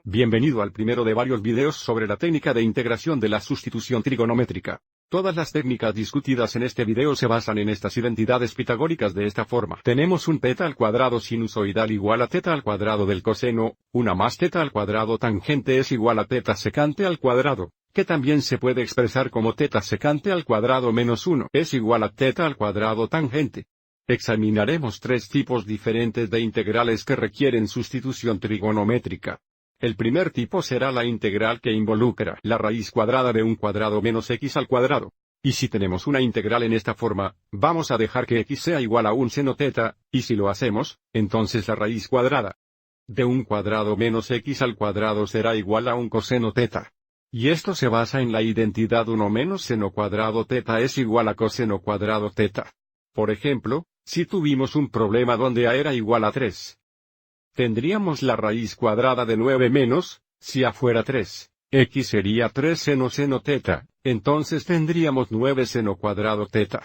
Bienvenido al primero de varios videos sobre la técnica de integración de la sustitución trigonométrica. Todas las técnicas discutidas en este video se basan en estas identidades pitagóricas de esta forma. Tenemos un θ al cuadrado sinusoidal igual a θ al cuadrado del coseno, una más θ al cuadrado tangente es igual a θ secante al cuadrado, que también se puede expresar como θ secante al cuadrado menos 1 es igual a θ al cuadrado tangente. Examinaremos tres tipos diferentes de integrales que requieren sustitución trigonométrica. El primer tipo será la integral que involucra la raíz cuadrada de un cuadrado menos x al cuadrado. Y si tenemos una integral en esta forma, vamos a dejar que x sea igual a un seno θ, y si lo hacemos, entonces la raíz cuadrada de un cuadrado menos x al cuadrado será igual a un coseno θ. Y esto se basa en la identidad 1 menos seno cuadrado θ es igual a coseno cuadrado θ. Por ejemplo, si tuvimos un problema donde a era igual a 3. Tendríamos la raíz cuadrada de 9 menos, si a fuera 3, x sería 3 seno θ, entonces tendríamos 9 seno cuadrado θ.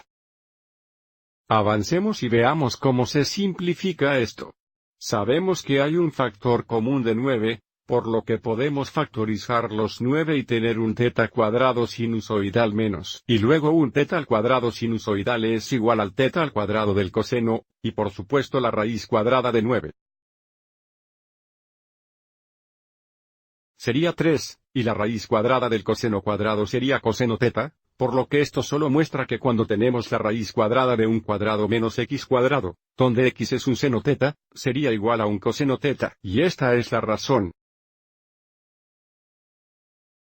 Avancemos y veamos cómo se simplifica esto. Sabemos que hay un factor común de 9, por lo que podemos factorizar los 9 y tener un θ cuadrado sinusoidal menos. Y luego un θ al cuadrado sinusoidal es igual al θ al cuadrado del coseno, y por supuesto la raíz cuadrada de 9. Sería 3, y la raíz cuadrada del coseno cuadrado sería coseno θ, por lo que esto solo muestra que cuando tenemos la raíz cuadrada de un cuadrado menos x cuadrado, donde x es un seno θ, sería igual a un coseno θ, y esta es la razón.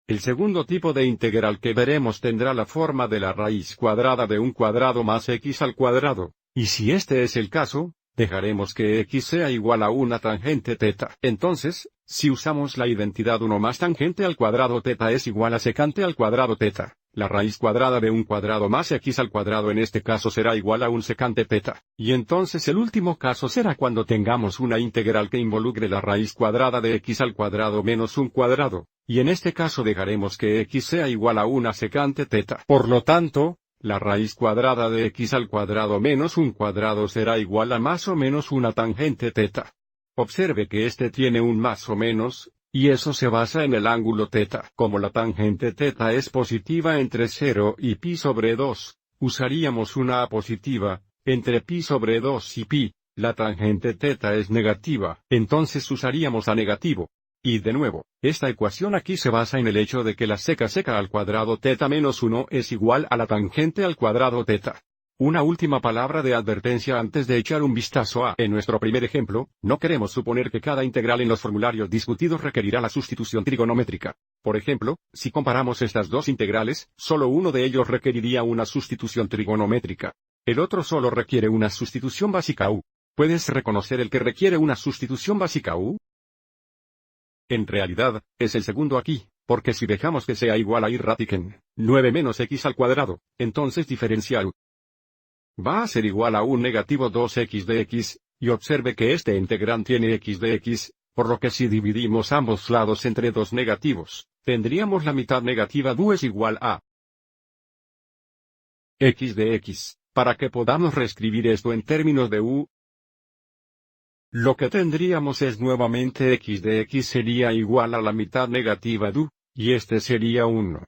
El segundo tipo de integral que veremos tendrá la forma de la raíz cuadrada de un cuadrado más x al cuadrado, y si este es el caso, dejaremos que x sea igual a una tangente θ. Entonces, si usamos la identidad 1 más tangente al cuadrado θ es igual a secante al cuadrado θ, la raíz cuadrada de un cuadrado más x al cuadrado en este caso será igual a un secante θ. Y entonces el último caso será cuando tengamos una integral que involucre la raíz cuadrada de x al cuadrado menos un cuadrado, y en este caso dejaremos que x sea igual a una secante θ. Por lo tanto, la raíz cuadrada de x al cuadrado menos un cuadrado será igual a más o menos una tangente θ. Observe que este tiene un más o menos, y eso se basa en el ángulo θ. Como la tangente θ es positiva entre 0 y pi sobre 2, usaríamos una a positiva, entre pi sobre 2 y pi, la tangente θ es negativa, entonces usaríamos a negativo. Y de nuevo, esta ecuación aquí se basa en el hecho de que la seca al cuadrado θ menos 1 es igual a la tangente al cuadrado θ. Una última palabra de advertencia antes de echar un vistazo en nuestro primer ejemplo, no queremos suponer que cada integral en los formularios discutidos requerirá la sustitución trigonométrica. Por ejemplo, si comparamos estas dos integrales, solo uno de ellos requeriría una sustitución trigonométrica. El otro solo requiere una sustitución básica u. ¿Puedes reconocer el que requiere una sustitución básica u? En realidad, es el segundo aquí, porque si dejamos que sea igual a Radican 9 menos x al cuadrado, entonces diferencial u va a ser igual a un negativo 2x de x, y observe que este integrante tiene x de x, por lo que si dividimos ambos lados entre dos negativos, tendríamos la mitad negativa d es igual a x de x. Para que podamos reescribir esto en términos de u, lo que tendríamos es nuevamente x de x sería igual a la mitad negativa d, y este sería 1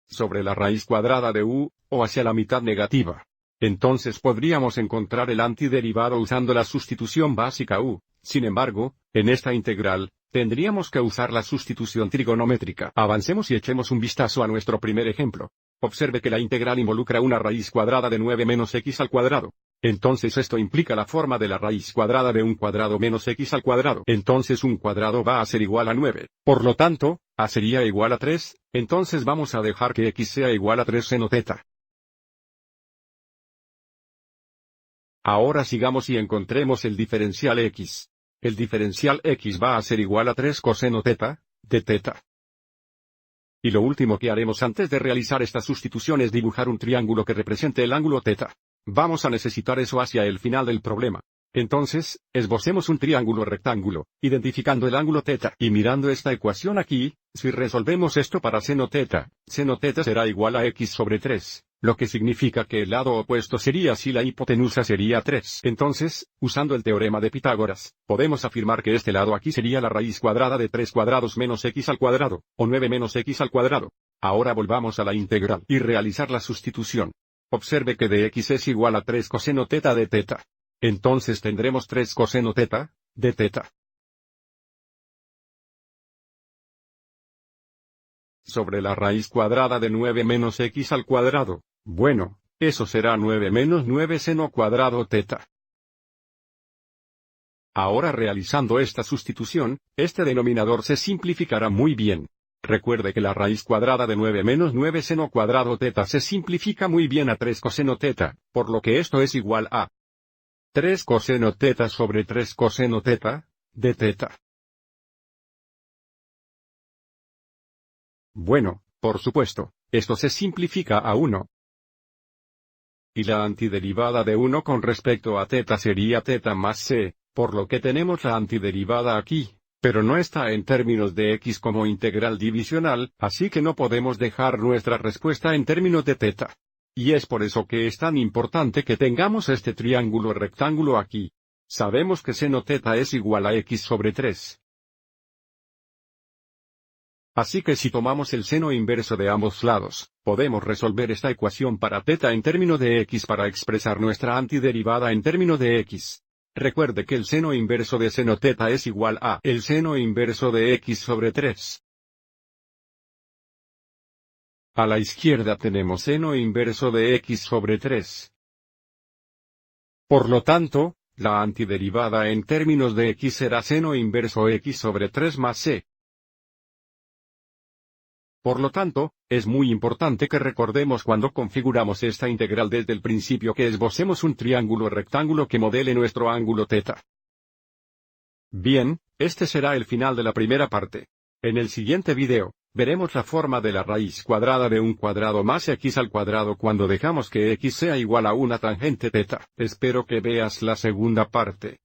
sobre la raíz cuadrada de u, o hacia la mitad negativa. Entonces podríamos encontrar el antiderivado usando la sustitución básica u. Sin embargo, en esta integral, tendríamos que usar la sustitución trigonométrica. Avancemos y echemos un vistazo a nuestro primer ejemplo. Observe que la integral involucra una raíz cuadrada de 9 menos x al cuadrado. Entonces esto implica la forma de la raíz cuadrada de un cuadrado menos x al cuadrado. Entonces un cuadrado va a ser igual a 9. Por lo tanto, a sería igual a 3, entonces vamos a dejar que x sea igual a 3 seno θ. Ahora sigamos y encontremos el diferencial x. El diferencial x va a ser igual a 3 coseno θ, de θ. Y lo último que haremos antes de realizar esta sustitución es dibujar un triángulo que represente el ángulo θ. Vamos a necesitar eso hacia el final del problema. Entonces, esbocemos un triángulo rectángulo, identificando el ángulo θ. Y mirando esta ecuación aquí, si resolvemos esto para seno θ será igual a x sobre 3, lo que significa que el lado opuesto sería si la hipotenusa sería 3. Entonces, usando el teorema de Pitágoras, podemos afirmar que este lado aquí sería la raíz cuadrada de 3 cuadrados menos x al cuadrado, o 9 menos x al cuadrado. Ahora volvamos a la integral y realizar la sustitución. Observe que de x es igual a 3 coseno teta de teta. Entonces tendremos 3 coseno teta, de teta. Sobre la raíz cuadrada de 9 menos x al cuadrado. Bueno, eso será 9 menos 9 seno cuadrado teta. Ahora realizando esta sustitución, este denominador se simplificará muy bien. Recuerde que la raíz cuadrada de 9 menos 9 seno cuadrado teta se simplifica muy bien a 3 coseno teta, por lo que esto es igual a 3 coseno teta sobre 3 coseno teta, de teta. Bueno, por supuesto, esto se simplifica a 1. Y la antiderivada de 1 con respecto a teta sería teta más c, por lo que tenemos la antiderivada aquí, pero no está en términos de x como integral divisional, así que no podemos dejar nuestra respuesta en términos de teta. Y es por eso que es tan importante que tengamos este triángulo rectángulo aquí. Sabemos que seno teta es igual a x sobre 3. Así que si tomamos el seno inverso de ambos lados, podemos resolver esta ecuación para teta en términos de x para expresar nuestra antiderivada en términos de x. Recuerde que el seno inverso de seno teta es igual a el seno inverso de x sobre 3. A la izquierda tenemos seno inverso de x sobre 3. Por lo tanto, la antiderivada en términos de x será seno inverso x sobre 3 más c. Por lo tanto, es muy importante que recordemos cuando configuramos esta integral desde el principio que esbocemos un triángulo rectángulo que modele nuestro ángulo teta. Bien, este será el final de la primera parte. En el siguiente video, veremos la forma de la raíz cuadrada de un cuadrado más x al cuadrado cuando dejamos que x sea igual a una tangente teta. Espero que veas la segunda parte.